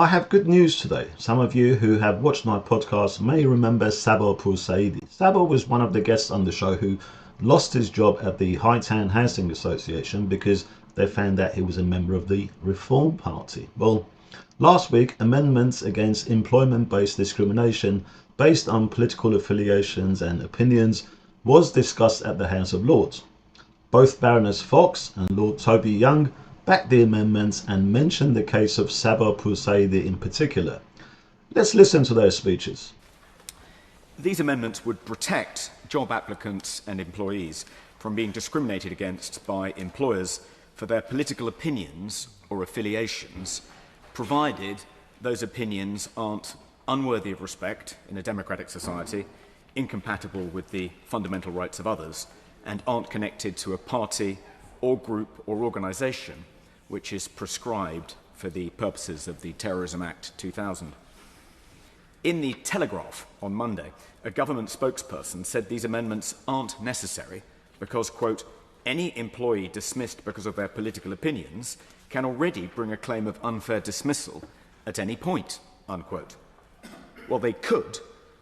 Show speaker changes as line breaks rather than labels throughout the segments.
I have good news today. Some of you who have watched my podcast may remember Saba PourSaeedi. Saba was one of the guests on the show who lost his job at the Hightown Housing Association because they found that he was a member of the Reform Party. Well, last week, amendments against employment-based discrimination based on political affiliations and opinions was discussed at the House of Lords. Both Baroness Fox and Lord Toby backed the amendments and mentioned the case of Saba PourSaeedi in particular. Let's listen to their speeches.
These amendments would protect job applicants and employees from being discriminated against by employers for their political opinions or affiliations, provided those opinions aren't unworthy of respect in a democratic society, incompatible with the fundamental rights of others, and aren't connected to a party or group or organisation which is prescribed for the purposes of the Terrorism Act 2000. In the Telegraph on Monday, a government spokesperson said these amendments aren't necessary because, quote, any employee dismissed because of their political opinions can already bring a claim of unfair dismissal at any point, unquote. Well, they could,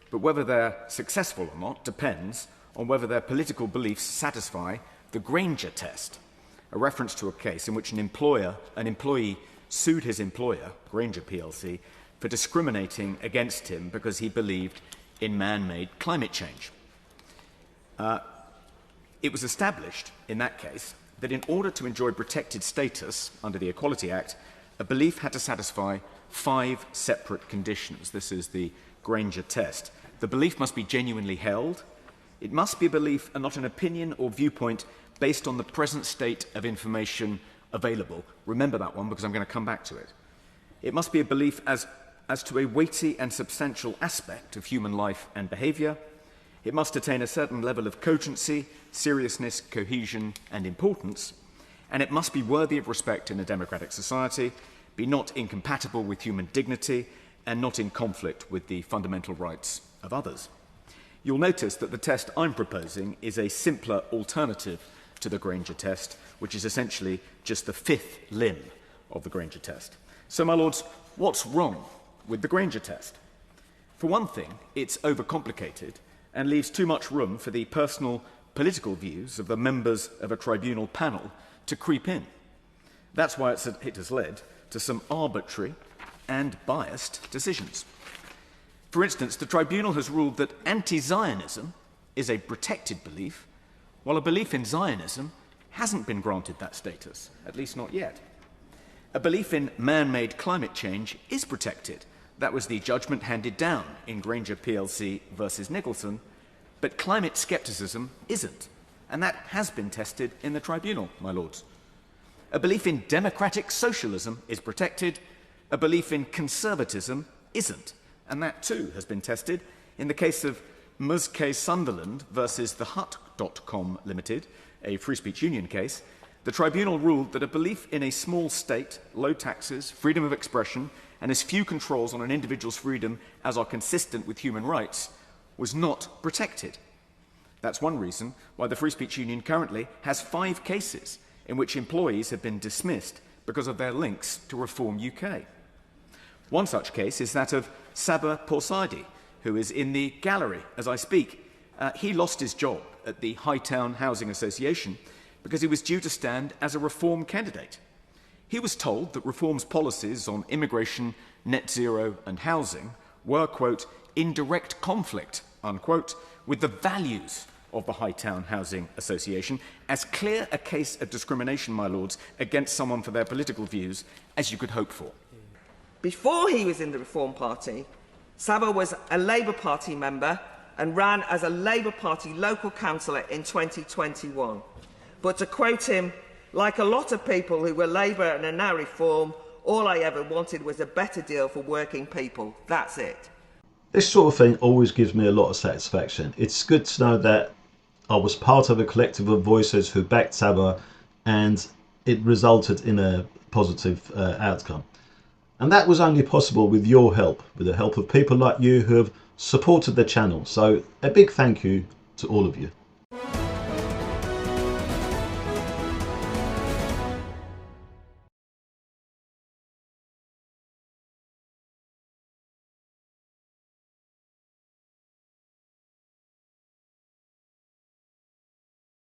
but whether they're successful or not depends on whether their political beliefs satisfy the Granger test, a reference to a case in which an employee sued his employer, Granger plc, for discriminating against him because he believed in man-made climate change. It was established in that case that in order to enjoy protected status under the Equality Act, a belief had to satisfy 5 separate conditions. This is the Granger test. The belief must be genuinely held. It must be a belief and not an opinion or viewpoint based on the present state of information available. Remember that one because I'm going to come back to it. It must be a belief as to a weighty and substantial aspect of human life and behaviour. It must attain a certain level of cogency, seriousness, cohesion and importance. And it must be worthy of respect in a democratic society, be not incompatible with human dignity and not in conflict with the fundamental rights of others. You'll notice that the test I'm proposing is a simpler alternative to the Granger test, which is essentially just the 5th limb of the Granger test. So, my lords, what's wrong with the Granger test? For one thing, it's overcomplicated and leaves too much room for the personal political views of the members of a tribunal panel to creep in. That's why it has led to some arbitrary and biased decisions. For instance, the tribunal has ruled that anti-Zionism is a protected belief, while a belief in Zionism hasn't been granted that status, at least not yet. A belief in man-made climate change is protected. That was the judgment handed down in Granger plc versus Nicholson, but climate scepticism isn't, and that has been tested in the tribunal, my lords. A belief in democratic socialism is protected. A belief in conservatism isn't, and that too has been tested in the case of Ms. K. Sunderland versus the Hut.com Limited, a free speech union case. The tribunal ruled that a belief in a small state, low taxes, freedom of expression, and as few controls on an individual's freedom as are consistent with human rights was not protected. That's one reason why the Free Speech Union currently has 5 cases in which employees have been dismissed because of their links to Reform UK. One such case is that of Saba PourSaeedi, who is in the gallery as I speak. He lost his job at the Hightown Housing Association because he was due to stand as a Reform candidate. He was told that Reform's policies on immigration, net zero and housing were, quote, in direct conflict, unquote, with the values of the Hightown Housing Association, as clear a case of discrimination, my lords, against someone for their political views as you could hope for.
Before he was in the Reform Party, Saba was a Labour Party member and ran as a Labour Party local councillor in 2021. But to quote him, like a lot of people who were Labour and are now Reform, all I ever wanted was a better deal for working people. That's it.
This sort of thing always gives me a lot of satisfaction. It's good to know that I was part of a collective of voices who backed Saba and it resulted in a positive outcome. And that was only possible with your help, with the help of people like you who have supported the channel. So a big thank you to all of you.